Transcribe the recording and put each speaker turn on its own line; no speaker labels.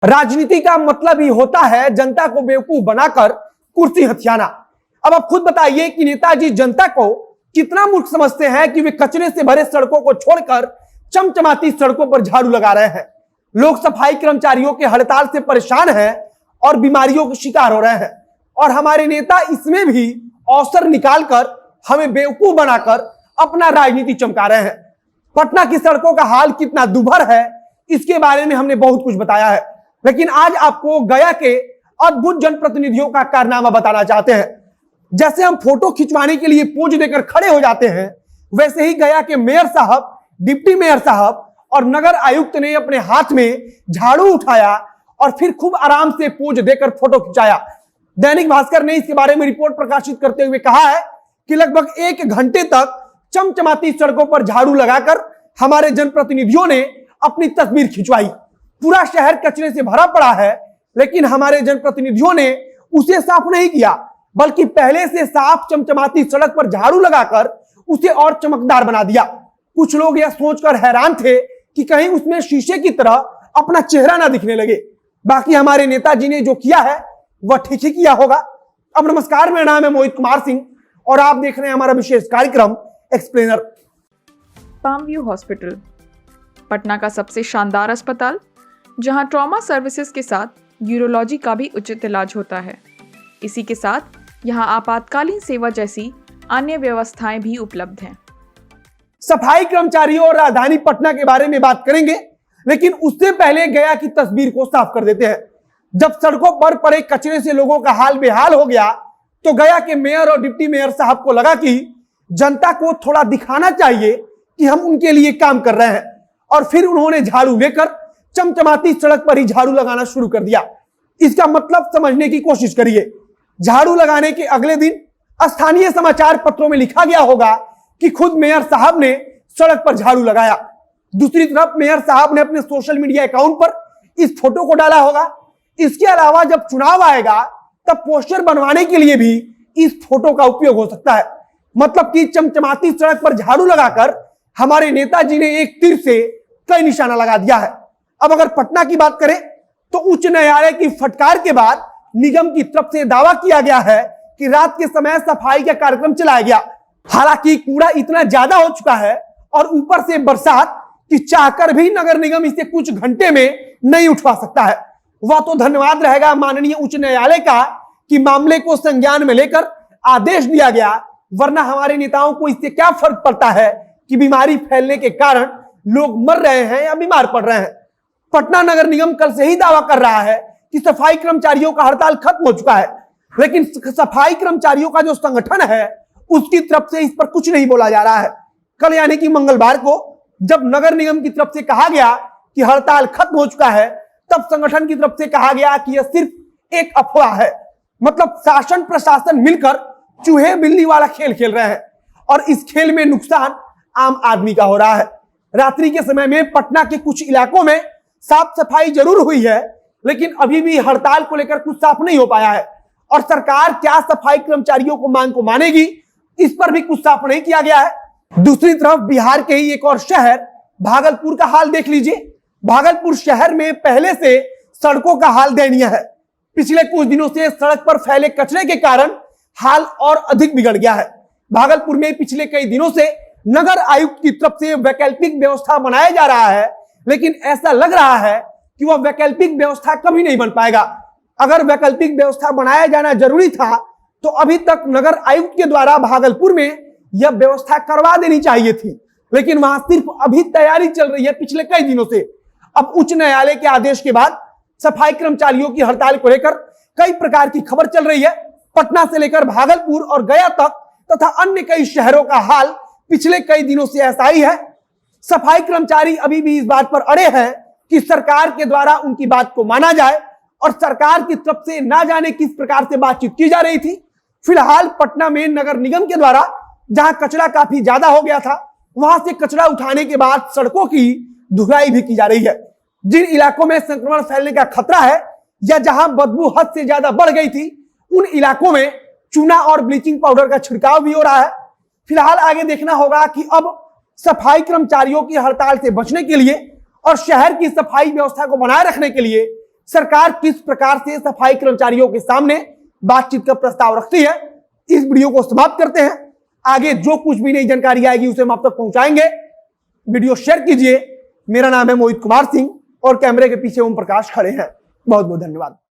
राजनीति का मतलब ही होता है जनता को बेवकूफ बनाकर कुर्सी हथियाना। अब आप खुद बताइए कि नेताजी जनता को कितना मूर्ख समझते हैं कि वे कचरे से भरे सड़कों को छोड़कर चमचमाती सड़कों पर झाड़ू लगा रहे हैं। लोग सफाई कर्मचारियों के हड़ताल से परेशान हैं और बीमारियों के शिकार हो रहे हैं, और हमारे नेता इसमें भी अवसर निकालकर हमें बेवकूफ बनाकर अपना राजनीति चमका रहे हैं। पटना की सड़कों का हाल कितना दुभर है इसके बारे में हमने बहुत कुछ बताया है, लेकिन आज आपको गया के अद्भुत जनप्रतिनिधियों का कारनामा बताना चाहते हैं। जैसे हम फोटो खिंचवाने के लिए पोज देकर खड़े हो जाते हैं, वैसे ही गया के मेयर साहब, डिप्टी मेयर साहब और नगर आयुक्त ने अपने हाथ में झाड़ू उठाया और फिर खूब आराम से पोज देकर फोटो खिंचाया। दैनिक भास्कर ने इसके बारे में रिपोर्ट प्रकाशित करते हुए कहा है कि लगभग 1 घंटे तक चमचमाती सड़कों पर झाड़ू लगाकर हमारे जनप्रतिनिधियों ने अपनी तस्वीर खिंचवाई। पूरा शहर कचरे से भरा पड़ा है, लेकिन हमारे जनप्रतिनिधियोों ने उसे साफ नहीं किया, बल्कि पहले से साफ चमचमाती सड़क पर झाड़ू लगाकर उसे और चमकदार बना दिया। कुछ लोग यह सोचकर हैरान थे कि कहीं उसमें शीशे की तरह अपना चेहरा ना दिखने लगे। बाकी हमारे नेताजी ने जो किया है वह ठीक ही किया होगा। अब नमस्कार, मेरा नाम है मोहित कुमार सिंह और आप देख रहे हैं हमारा विशेष कार्यक्रम explainer.
Palm view hospital, Patna का सबसे शानदार अस्पताल, जहां ट्रॉमा सर्विसेज के साथ यूरोलॉजी का भी उचित इलाज होता है। इसी के साथ यहां आपातकालीन सेवा जैसी अन्य व्यवस्थाएं भी उपलब्ध हैं।
सफाई कर्मचारियों और राजधानी पटना के बारे में बात करेंगे, लेकिन उससे पहले गया की तस्वीर को साफ कर देते हैं। जब सड़कों पर पड़े कचरे से लोगों का हाल बेहाल हो गया, तो गया के मेयर और डिप्टी मेयर साहब को लगा कि जनता को थोड़ा दिखाना चाहिए कि हम उनके लिए काम कर रहे हैं, और फिर उन्होंने झाड़ू लेकर चमचमाती सड़क पर ही झाड़ू लगाना शुरू कर दिया। इसका मतलब समझने की कोशिश करिए। झाड़ू लगाने के अगले दिन स्थानीय समाचार पत्रों में लिखा गया होगा कि खुद मेयर साहब ने सड़क पर झाड़ू लगाया। दूसरी तरफ मेयर साहब ने अपने सोशल मीडिया अकाउंट पर इस फोटो को डाला होगा। इसके अलावा जब चुनाव आएगा तब पोस्टर बनवाने के लिए भी इस फोटो का उपयोग हो सकता है। मतलब कि चमचमाती सड़क पर झाड़ू लगाकर हमारे नेताजी ने एक तीर से कई निशाना लगा दिया है। अब अगर पटना की बात करें तो उच्च न्यायालय की फटकार के बाद निगम की तरफ से दावा किया गया है कि रात के समय सफाई का कार्यक्रम चलाया गया। हालांकि कूड़ा इतना ज्यादा हो चुका है और ऊपर से बरसात कि चाहकर भी नगर निगम इसे कुछ घंटे में नहीं उठवा सकता है। वह तो धन्यवाद रहेगा माननीय उच्च न्यायालय का कि मामले को संज्ञान में लेकर आदेश दिया गया, वरना हमारे नेताओं को इससे क्या फर्क पड़ता है कि बीमारी फैलने के कारण लोग मर रहे हैं या बीमार पड़ रहे हैं। पटना नगर निगम कल से ही दावा कर रहा है कि सफाई कर्मचारियों का हड़ताल खत्म हो चुका है, लेकिन सफाई कर्मचारियों का जो संगठन है उसकी तरफ से इस पर कुछ नहीं बोला जा रहा है। कल यानी कि मंगलवार को जब नगर निगम की तरफ से कहा गया कि हड़ताल खत्म हो चुका है, तब संगठन की तरफ से कहा गया कि यह सिर्फ एक अफवाह है। मतलब शासन प्रशासन मिलकर चूहे बिल्ली वाला खेल खेल रहे हैं, और इस खेल में नुकसान आम आदमी का हो रहा है। रात्रि के समय में पटना के कुछ इलाकों में साफ सफाई जरूर हुई है, लेकिन अभी भी हड़ताल को लेकर कुछ साफ नहीं हो पाया है, और सरकार क्या सफाई कर्मचारियों को मांग को मानेगी इस पर भी कुछ साफ नहीं किया गया है। दूसरी तरफ बिहार के ही एक और शहर भागलपुर का हाल देख लीजिए। भागलपुर शहर में पहले से सड़कों का हाल दयनीय है। पिछले कुछ दिनों से सड़क पर फैले कचरे के कारण हाल और अधिक बिगड़ गया है। भागलपुर में पिछले कई दिनों से नगर आयुक्त की तरफ से वैकल्पिक व्यवस्था बनाया जा रहा है, लेकिन ऐसा लग रहा है कि वह वैकल्पिक व्यवस्था कभी नहीं बन पाएगा। अगर वैकल्पिक व्यवस्था बनाया जाना जरूरी था तो अभी तक नगर आयुक्त के द्वारा भागलपुर में यह व्यवस्था करवा देनी चाहिए थी, लेकिन वहां सिर्फ अभी तैयारी चल रही है पिछले कई दिनों से। अब उच्च न्यायालय के आदेश के बाद सफाई कर्मचारियों की हड़ताल को लेकर कई प्रकार की खबर चल रही है। पटना से लेकर भागलपुर और गया तक तथा अन्य कई शहरों का हाल पिछले कई दिनों से ऐसा ही है। सफाई कर्मचारी अभी भी इस बात पर अड़े हैं कि सरकार के द्वारा उनकी बात को माना जाए, और सरकार की तरफ से ना जाने किस प्रकार से बातचीत की जा रही थी। फिलहाल पटना में नगर निगम के द्वारा जहां कचरा काफी ज्यादा हो गया था, वहां से कचरा उठाने के बाद सड़कों की धुलाई भी की जा रही है। जिन इलाकों में संक्रमण फैलने का खतरा है या जहां बदबू हद से ज्यादा बढ़ गई थी, उन इलाकों में चूना और ब्लीचिंग पाउडर का छिड़काव भी हो रहा है। फिलहाल आगे देखना होगा कि अब सफाई कर्मचारियों की हड़ताल से बचने के लिए और शहर की सफाई व्यवस्था को बनाए रखने के लिए सरकार किस प्रकार से सफाई कर्मचारियों के सामने बातचीत का प्रस्ताव रखती है। इस वीडियो को समाप्त करते हैं। आगे जो कुछ भी नई जानकारी आएगी उसे हम आप तक पहुंचाएंगे। वीडियो शेयर कीजिए। मेरा नाम है मोहित कुमार सिंह और कैमरे के पीछे ओम प्रकाश खड़े हैं। बहुत बहुत धन्यवाद।